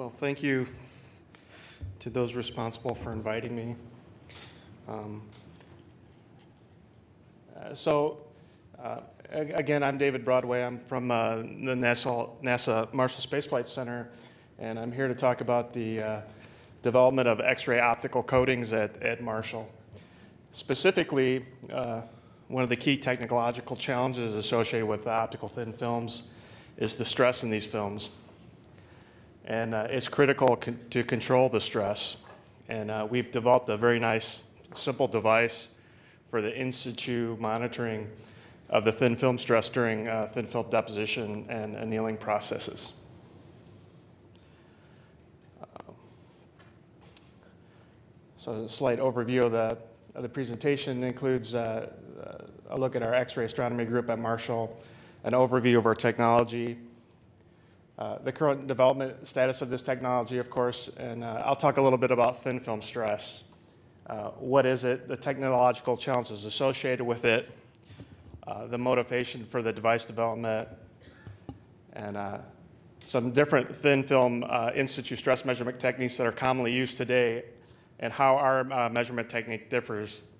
Well, thank you to those responsible for inviting me. Again, I'm David Broadway. I'm from the NASA Marshall Space Flight Center, and I'm here to talk about the development of X-ray optical coatings at Marshall. Specifically, one of the key technological challenges associated with optical thin films is the stress in these films. And it's critical to control the stress. And we've developed a very nice, simple device for the in situ monitoring of the thin film stress during thin film deposition and annealing processes. So a slight overview of the presentation includes a look at our X-ray astronomy group at Marshall, an overview of our technology, the current development status of this technology, of course, and I'll talk a little bit about thin film stress. What is it, the technological challenges associated with it, the motivation for the device development, and some different thin film in situ stress measurement techniques that are commonly used today, and how our measurement technique differs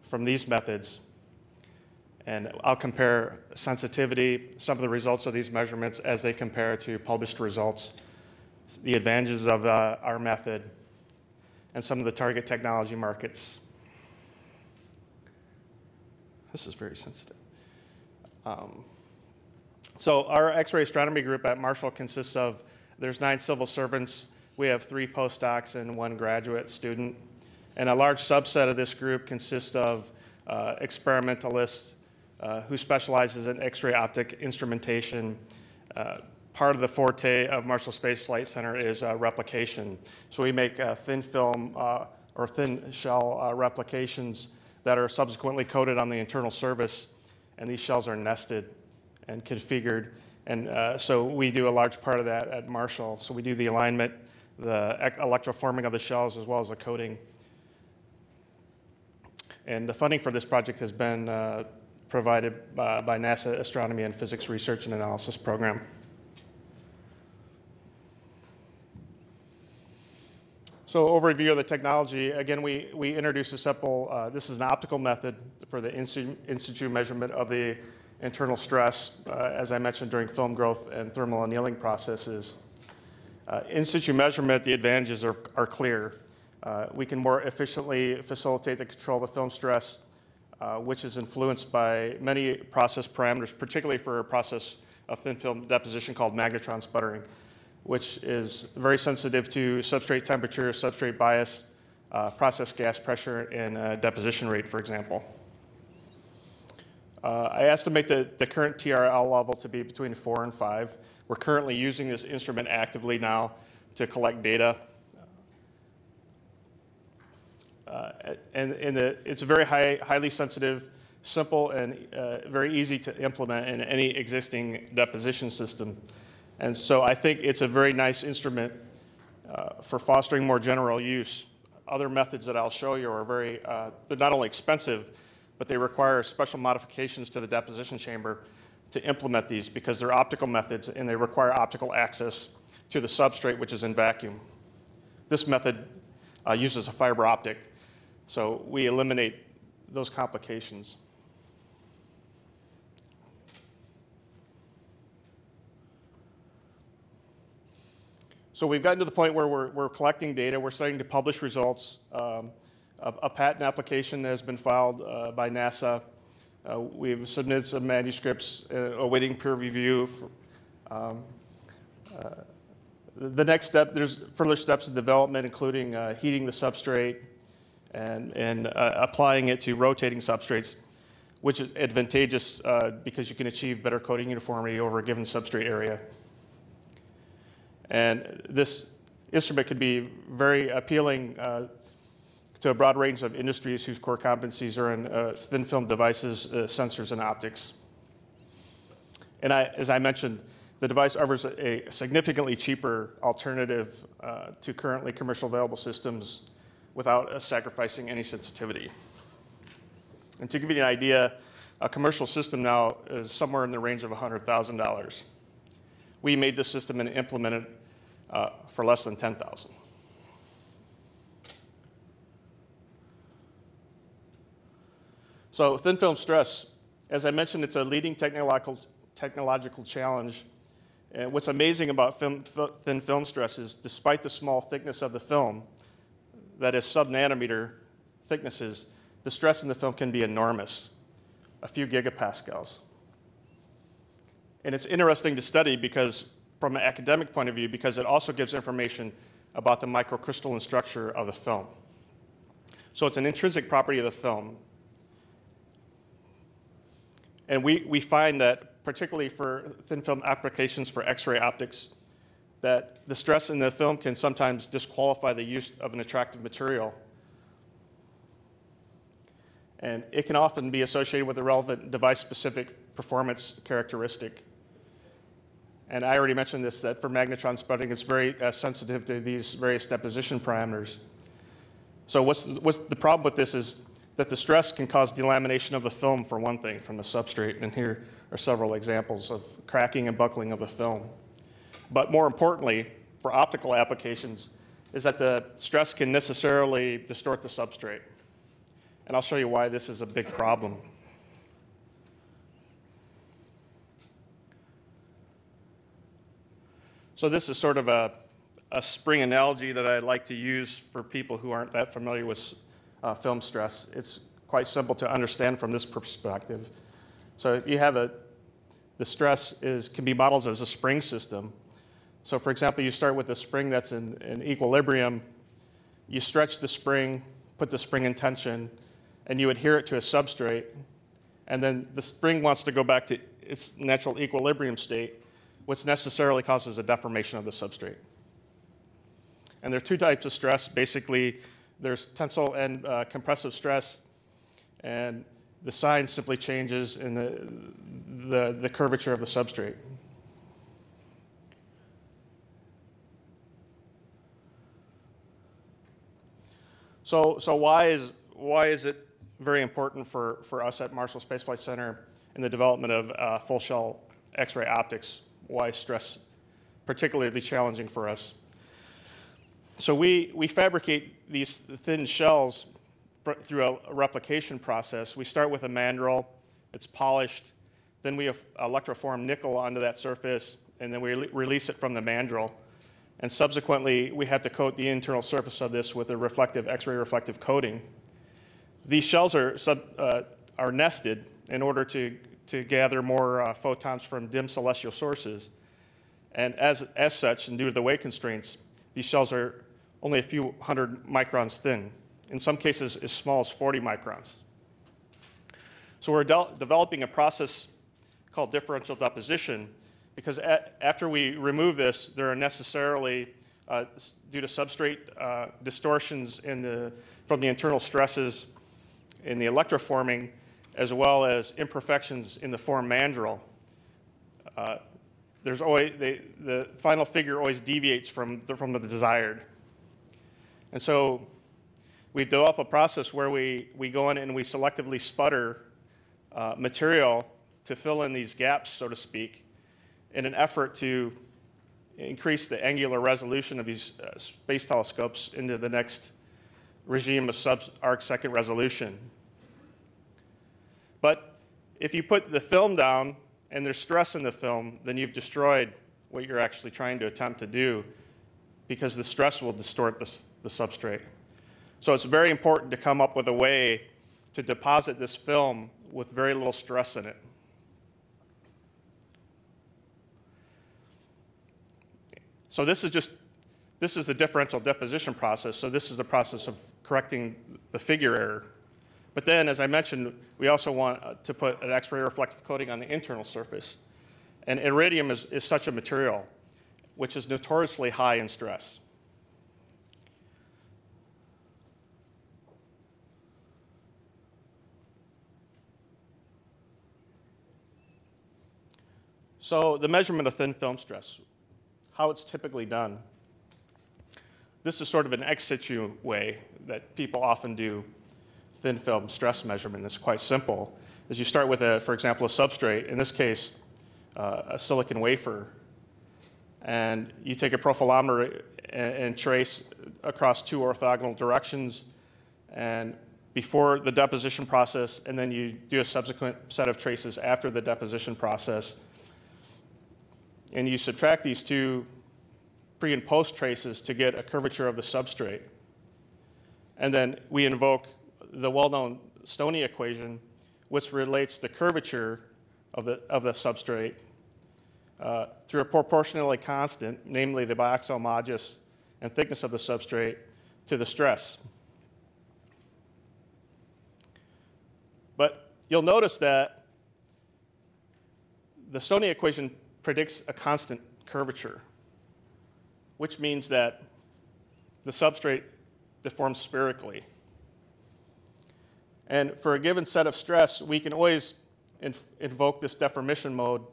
from these methods. And I'll compare sensitivity, some of the results of these measurements as they compare to published results, the advantages of our method, and some of the target technology markets. This is very sensitive. So our X-ray astronomy group at Marshall consists of, there's 9 civil servants, we have 3 postdocs and 1 graduate student. And a large subset of this group consists of experimentalists who specializes in X-ray optic instrumentation. Part of the forte of Marshall Space Flight Center is replication. So we make thin film or thin shell replications that are subsequently coated on the internal surface, and these shells are nested and configured. And so we do a large part of that at Marshall. So we do the alignment, the electroforming of the shells, as well as the coating. And the funding for this project has been provided by NASA Astronomy and Physics Research and Analysis Program. So overview of the technology, again, we introduced a simple, this is an optical method for the in situ measurement of the internal stress, as I mentioned, during film growth and thermal annealing processes. In situ measurement, the advantages are clear. We can more efficiently facilitate the control of the film stress, which is influenced by many process parameters, particularly for a process of thin film deposition called magnetron sputtering, which is very sensitive to substrate temperature, substrate bias, process gas pressure, and deposition rate, for example. I estimate the current TRL level to be between 4 and 5. We're currently using this instrument actively now to collect data. It's a very highly sensitive, simple, and very easy to implement in any existing deposition system. And so I think it's a very nice instrument for fostering more general use. Other methods that I'll show you are they're not only expensive, but they require special modifications to the deposition chamber to implement these because they're optical methods and they require optical access to the substrate, which is in vacuum. This method uses a fiber optic. So we eliminate those complications. So we've gotten to the point where we're collecting data. We're starting to publish results. A patent application has been filed by NASA. We've submitted some manuscripts awaiting peer review. The next step, there's further steps in development, including heating the substrate, and applying it to rotating substrates, which is advantageous because you can achieve better coating uniformity over a given substrate area. And this instrument could be very appealing to a broad range of industries whose core competencies are in thin film devices, sensors, and optics. And as I mentioned, the device offers a significantly cheaper alternative to currently commercial available systems without sacrificing any sensitivity. And to give you an idea, a commercial system now is somewhere in the range of $100,000. We made this system and implemented for less than 10,000. So thin film stress, as I mentioned, it's a leading technological challenge. And what's amazing about thin film stress is despite the small thickness of the film, that is sub-nanometer thicknesses, the stress in the film can be enormous, a few gigapascals. And it's interesting to study because, from an academic point of view, because it also gives information about the microcrystalline structure of the film. So it's an intrinsic property of the film. And we find that, particularly for thin film applications for X-ray optics, that the stress in the film can sometimes disqualify the use of an attractive material. And it can often be associated with a relevant device-specific performance characteristic. And I already mentioned this, that for magnetron sputtering, it's very sensitive to these various deposition parameters. So what's the problem with this is that the stress can cause delamination of the film, for one thing, from the substrate. And here are several examples of cracking and buckling of the film. But more importantly, for optical applications, is that the stress can necessarily distort the substrate. And I'll show you why this is a big problem. So this is sort of a spring analogy that I like to use for people who aren't that familiar with film stress. It's quite simple to understand from this perspective. So you have the stress can be modeled as a spring system. So for example, you start with a spring that's in equilibrium, you stretch the spring, put the spring in tension, and you adhere it to a substrate, and then the spring wants to go back to its natural equilibrium state, which necessarily causes a deformation of the substrate. And there are two types of stress. Basically, there's tensile and compressive stress, and the sign simply changes in the curvature of the substrate. So why is it very important for us at Marshall Space Flight Center in the development of full shell X-ray optics? Why is stress particularly challenging for us? So we fabricate these thin shells through a replication process. We start with a mandrel, it's polished, then we electroform nickel onto that surface, and then we release it from the mandrel. And subsequently, we have to coat the internal surface of this with a reflective, X-ray reflective coating. These shells are nested in order to gather more photons from dim celestial sources. And as such, and due to the weight constraints, these shells are only a few hundred microns thin, in some cases as small as 40 microns. So we're developing a process called differential deposition, because after we remove this, there are necessarily, due to substrate distortions from the internal stresses in the electroforming, as well as imperfections in the form mandrel, there's always, the final figure always deviates from the desired. And so we develop a process where we go in and we selectively sputter material to fill in these gaps, so to speak, in an effort to increase the angular resolution of these space telescopes into the next regime of sub-arc second resolution. But if you put the film down and there's stress in the film, then you've destroyed what you're actually trying to attempt to do, because the stress will distort the substrate. So it's very important to come up with a way to deposit this film with very little stress in it. So this is the differential deposition process. So this is the process of correcting the figure error. But then, as I mentioned, we also want to put an X-ray reflective coating on the internal surface. And iridium is such a material, which is notoriously high in stress. So the measurement of thin film stress, how it's typically done. This is sort of an ex situ way that people often do thin film stress measurement. It's quite simple. As you start with, for example, a substrate, in this case, a silicon wafer. And you take a profilometer and trace across 2 orthogonal directions, and before the deposition process, and then you do a subsequent set of traces after the deposition process. And you subtract these 2 pre and post traces to get a curvature of the substrate. And then we invoke the well-known Stoney equation, which relates the curvature of the substrate through a proportionality constant, namely the biaxial modulus and thickness of the substrate, to the stress. But you'll notice that the Stoney equation predicts a constant curvature, which means that the substrate deforms spherically. And for a given set of stress, we can always invoke this deformation mode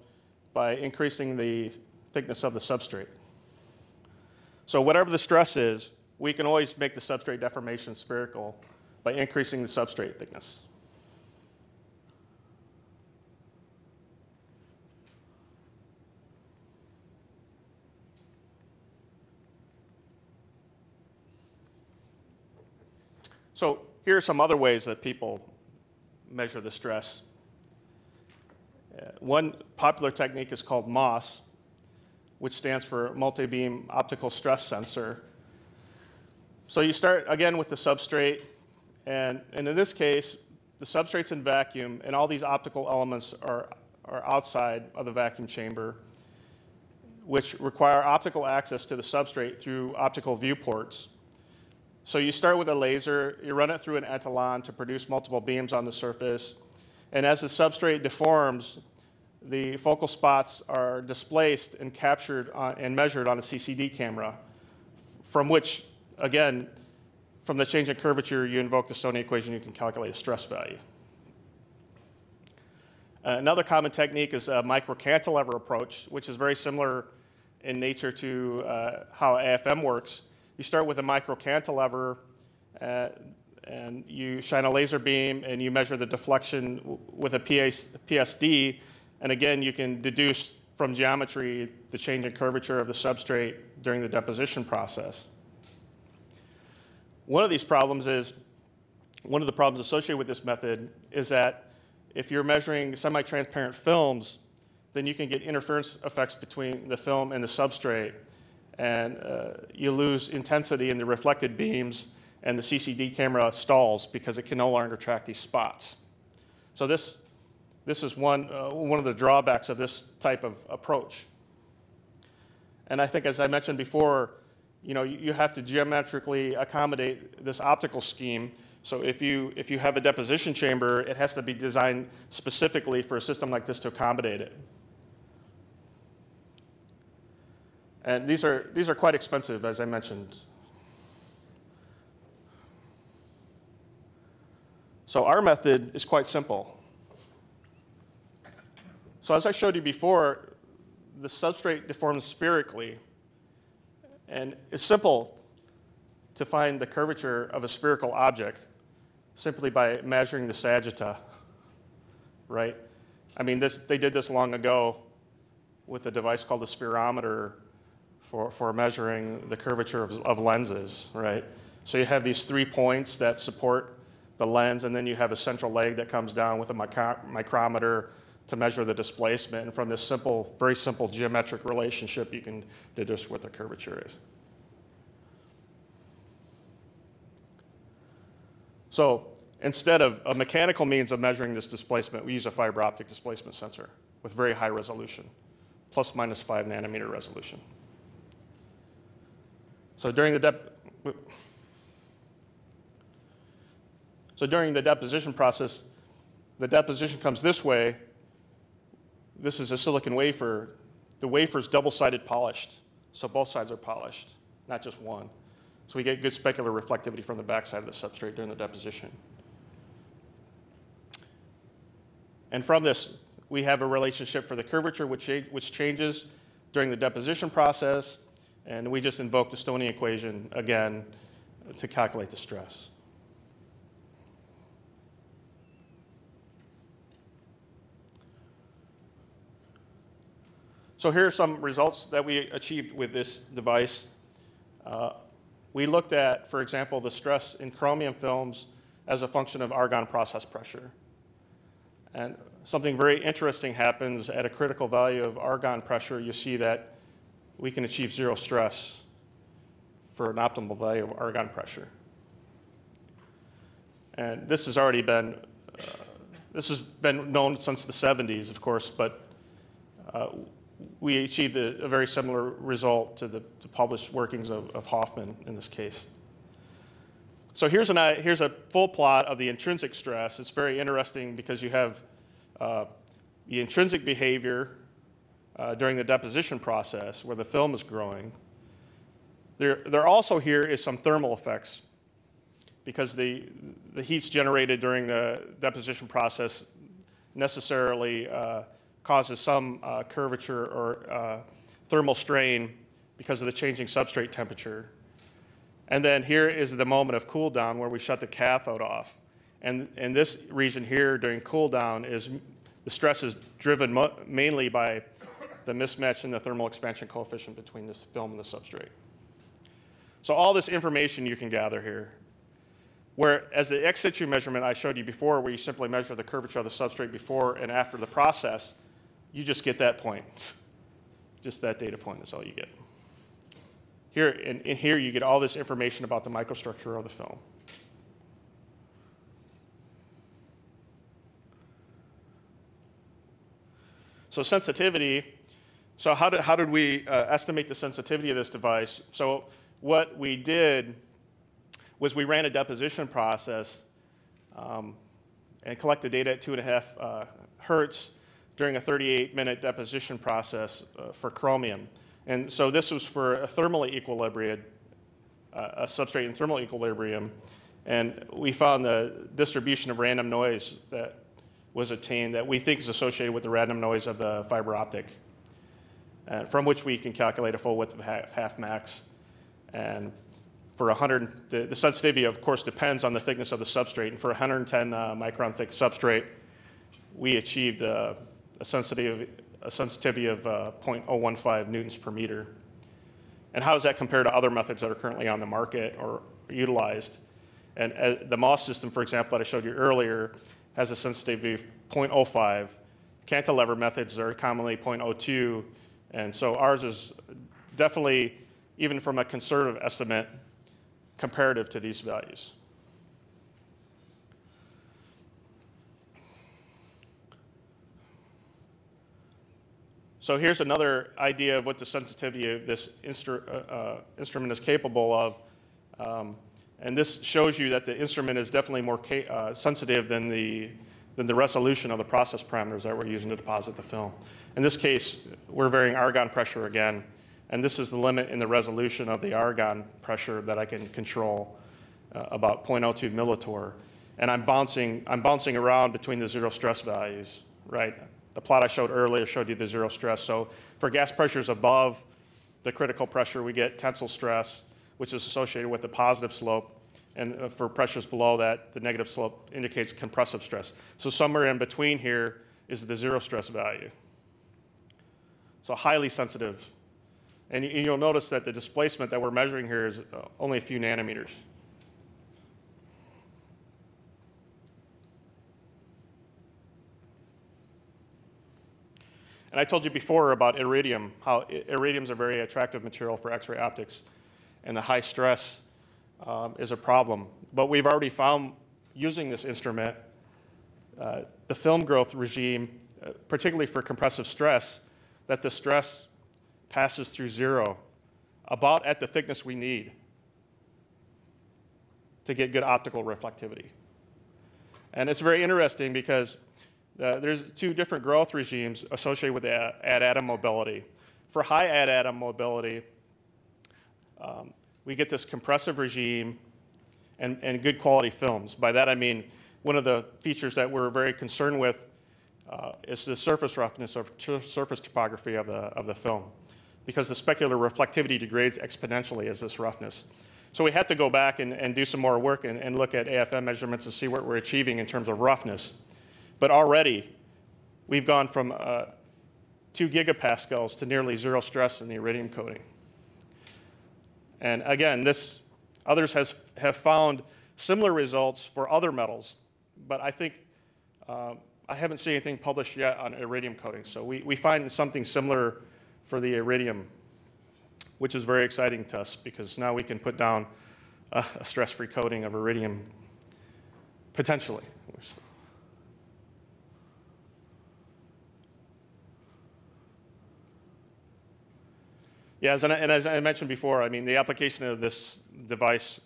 by increasing the thickness of the substrate. So whatever the stress is, we can always make the substrate deformation spherical by increasing the substrate thickness. So here are some other ways that people measure the stress. One popular technique is called MOS, which stands for multi-beam optical stress sensor. So you start again with the substrate, and in this case, the substrate's in vacuum, and all these optical elements are outside of the vacuum chamber, which require optical access to the substrate through optical viewports. So you start with a laser, you run it through an étalon to produce multiple beams on the surface, and as the substrate deforms, the focal spots are displaced and captured and measured on a CCD camera, from which, again, from the change in curvature, you invoke the Stoney equation, you can calculate a stress value. Another common technique is a microcantilever approach, which is very similar in nature to how AFM works. You start with a microcantilever, and you shine a laser beam, and you measure the deflection with a PSD, and again, you can deduce from geometry the change in curvature of the substrate during the deposition process. One of the problems associated with this method is that if you're measuring semi-transparent films, then you can get interference effects between the film and the substrate, and you lose intensity in the reflected beams, and the CCD camera stalls because it can no longer track these spots. So this is one of the drawbacks of this type of approach. And I think, as I mentioned before, you have to geometrically accommodate this optical scheme. So if you have a deposition chamber, it has to be designed specifically for a system like this to accommodate it. And these are quite expensive, as I mentioned. So our method is quite simple. So as I showed you before, the substrate deforms spherically, and it's simple to find the curvature of a spherical object simply by measuring the sagitta, right? I mean, they did this long ago with a device called the spherometer for measuring the curvature of lenses, right? So you have these 3 points that support the lens, and then you have a central leg that comes down with a micrometer to measure the displacement. And from this very simple geometric relationship, you can deduce what the curvature is. So instead of a mechanical means of measuring this displacement, we use a fiber optic displacement sensor with very high resolution, plus minus 5 nanometer resolution. So during the deposition process, the deposition comes this way. This is a silicon wafer. The wafer is double-sided polished, so both sides are polished, not just one. So we get good specular reflectivity from the backside of the substrate during the deposition. And from this, we have a relationship for the curvature, which changes during the deposition process, and we just invoke the Stoney equation again to calculate the stress. So here are some results that we achieved with this device. We looked at, for example, the stress in chromium films as a function of argon process pressure. And something very interesting happens at a critical value of argon pressure. You see that we can achieve zero stress for an optimal value of argon pressure. And this has already been, this has been known since the 70s, of course, but we achieved a very similar result to the published workings of Hoffman in this case. So here's a full plot of the intrinsic stress. It's very interesting because you have the intrinsic behavior during the deposition process where the film is growing. There also here is some thermal effects because the heat's generated during the deposition process necessarily causes some curvature or thermal strain because of the changing substrate temperature. And then here is the moment of cool down where we shut the cathode off. And in this region here during cool down the stress is driven mainly by the mismatch in the thermal expansion coefficient between this film and the substrate. So all this information you can gather here. Whereas the ex situ measurement I showed you before, where you simply measure the curvature of the substrate before and after the process, you just get that point. Just that data point is all you get. Here, in here you get all this information about the microstructure of the film. So sensitivity. So how did we estimate the sensitivity of this device? So what we did was we ran a deposition process and collected data at 2.5 hertz during a 38-minute deposition process for chromium. And so this was for a thermally equilibrium, a substrate in thermal equilibrium. And we found the distribution of random noise that was attained that we think is associated with the random noise of the fiber optic, from which we can calculate a full width of half max. And for the sensitivity, of course, depends on the thickness of the substrate. And for 110 micron thick substrate, we achieved a sensitivity of 0.015 newtons per meter. And how does that compare to other methods that are currently on the market or utilized? And the MOS system, for example, that I showed you earlier, has a sensitivity of 0.05. Cantilever methods are commonly 0.02. And so ours is definitely, even from a conservative estimate, comparative to these values. So here's another idea of what the sensitivity of this instrument is capable of. And this shows you that the instrument is definitely more sensitive than the resolution of the process parameters that we're using to deposit the film. In this case, we're varying argon pressure again. And this is the limit in the resolution of the argon pressure that I can control, about 0.02 millitorr. And I'm bouncing around between the zero stress values, right? The plot I showed earlier showed you the zero stress. So for gas pressures above the critical pressure, we get tensile stress, which is associated with the positive slope. And for pressures below that, the negative slope indicates compressive stress. So somewhere in between here is the zero stress value. So highly sensitive. And you'll notice that the displacement that we're measuring here is only a few nanometers. And I told you before about iridium, how iridium is a very attractive material for X-ray optics, and the high stress is a problem. But we've already found, using this instrument, the film growth regime, particularly for compressive stress, that the stress passes through zero, about at the thickness we need to get good optical reflectivity. And it's very interesting because there's two different growth regimes associated with add-atom mobility. For high add-atom mobility, we get this compressive regime and good quality films. By that I mean, one of the features that we're very concerned with is the surface roughness or surface topography of the film, because the specular reflectivity degrades exponentially as this roughness. So we had to go back and do some more work and look at AFM measurements and see what we're achieving in terms of roughness. But already, we've gone from 2 2 gigapascals to nearly 0 stress in the iridium coating. And again, others have found similar results for other metals, but I think I haven't seen anything published yet on iridium coating. So we find something similar for the iridium, which is very exciting to us because now we can put down a stress-free coating of iridium potentially. Yeah, as I mentioned before, I mean, the application of this device,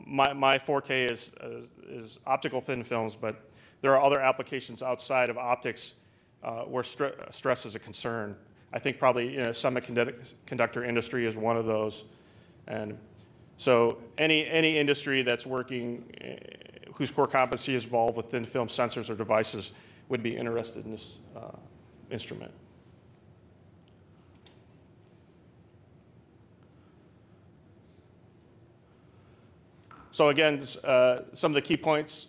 my forte is optical thin films, but there are other applications outside of optics where stress is a concern. I think probably semiconductor industry is one of those. And so any industry that's working, whose core competency is involved with thin film sensors or devices would be interested in this instrument. So again, some of the key points,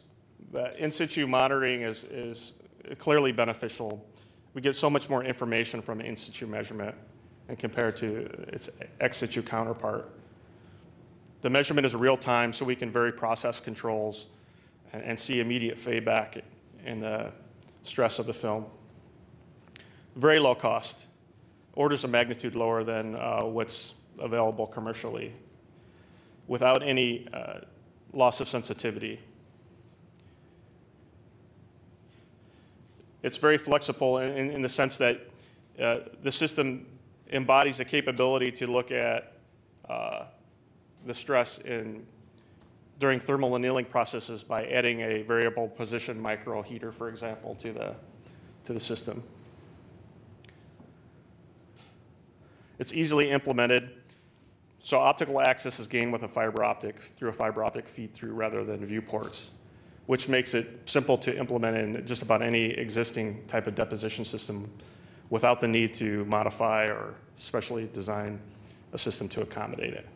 in situ monitoring is clearly beneficial. We get so much more information from in situ measurement and compared to its ex situ counterpart. The measurement is real time, so we can vary process controls and see immediate feedback in the stress of the film. Very low cost, orders of magnitude lower than what's available commercially, without any loss of sensitivity. It's very flexible in the sense that the system embodies the capability to look at the stress during thermal annealing processes by adding a variable position micro heater, for example, to the system. It's easily implemented. So optical access is gained with a fiber optic through a fiber optic feed through rather than viewports, which makes it simple to implement in just about any existing type of deposition system without the need to modify or specially design a system to accommodate it.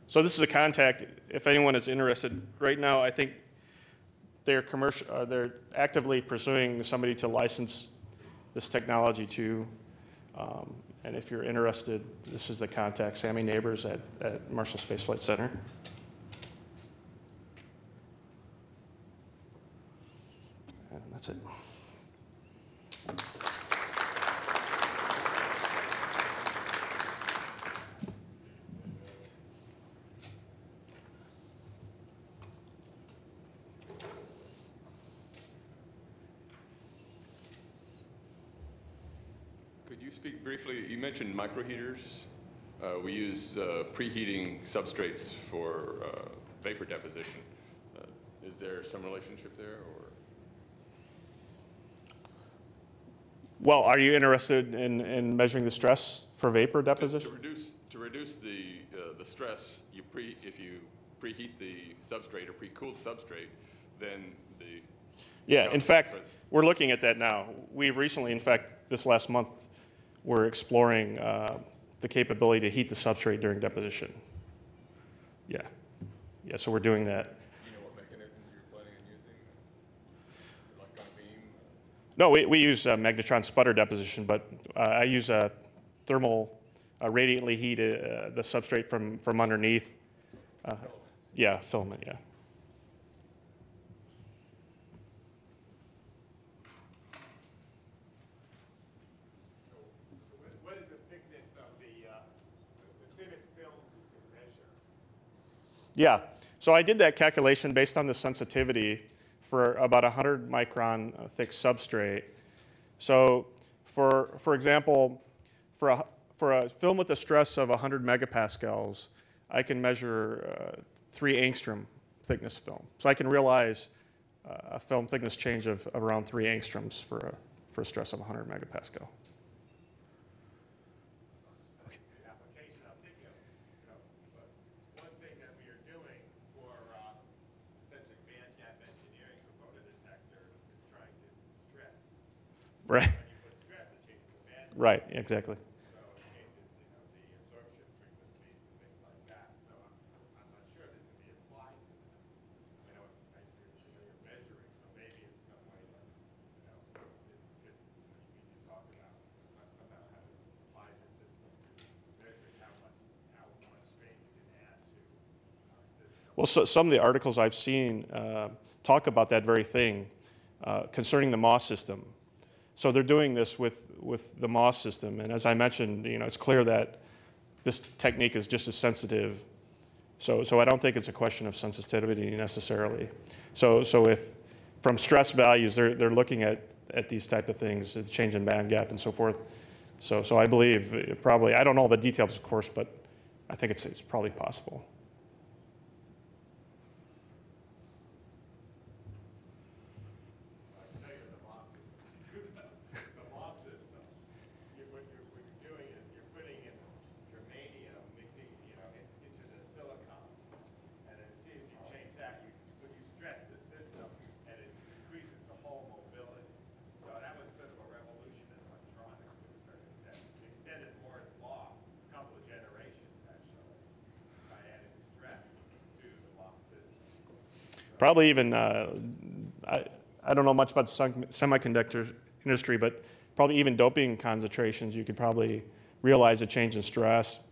So this is a contact. If anyone is interested, right now I think they're actively pursuing somebody to license this technology to. And if you're interested, this is the contact, Sammy Neighbors at Marshall Space Flight Center. And that's it. Could you speak briefly, you mentioned microheaters. We use preheating substrates for vapor deposition. Is there some relationship there, or? Well, are you interested in measuring the stress for vapor deposition? To reduce the stress, if you preheat the substrate or pre-cool the substrate, then the... Yeah, in fact, we're looking at that now. We've recently, in fact, this last month, we're exploring the capability to heat the substrate during deposition. Yeah. Yeah, so we're doing that. Do you know what mechanisms you're planning on using? Electron beam? No, we use magnetron sputter deposition, but I use a thermal, radiantly heat the substrate from underneath. Yeah, filament, yeah. What is the thickness of the thinnest films you can measure? Yeah, so I did that calculation based on the sensitivity for about 100 micron thick substrate. So for example, for a film with a stress of 100 megapascals, I can measure 3 angstrom thickness film. So I can realize a film thickness change of around 3 angstroms for a stress of 100 megapascal. Right. Right, exactly. So it changes, the absorption frequencies and things like that. So I'm not sure this can be applied to them. I know you're measuring, so maybe in some way that, this could, we could talk about somehow how to apply the system to measuring how much strain you can add to our system. Well, so some of the articles I've seen talk about that very thing concerning the MOS system. So they're doing this with the MOS system, and as I mentioned, it's clear that this technique is just as sensitive. So I don't think it's a question of sensitivity necessarily. So if from stress values they're looking at these type of things, the change in band gap and so forth. So I believe probably, I don't know all the details of course, but I think it's probably possible. Probably even, I don't know much about the semiconductor industry, but probably even doping concentrations, you could probably realize a change in stress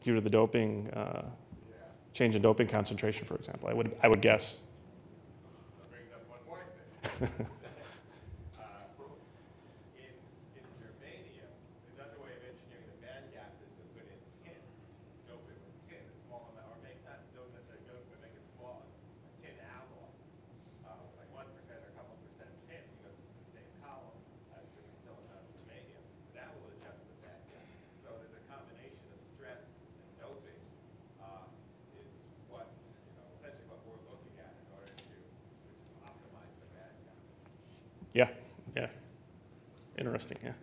due to the doping, change in doping concentration, for example. I would guess. That brings up one more thing. In germanium, another way of engineering the band gap is to put in tin, dope it with tin, a small amount, or don't necessarily dope, but make a small tin alloy, like 1% or a couple percent tin, because it's the same column as the silicon and germanium. That will adjust the band gap. So there's a combination of stress and doping is what, essentially what we're looking at in order to optimize the band gap. Yeah, yeah. Interesting, yeah.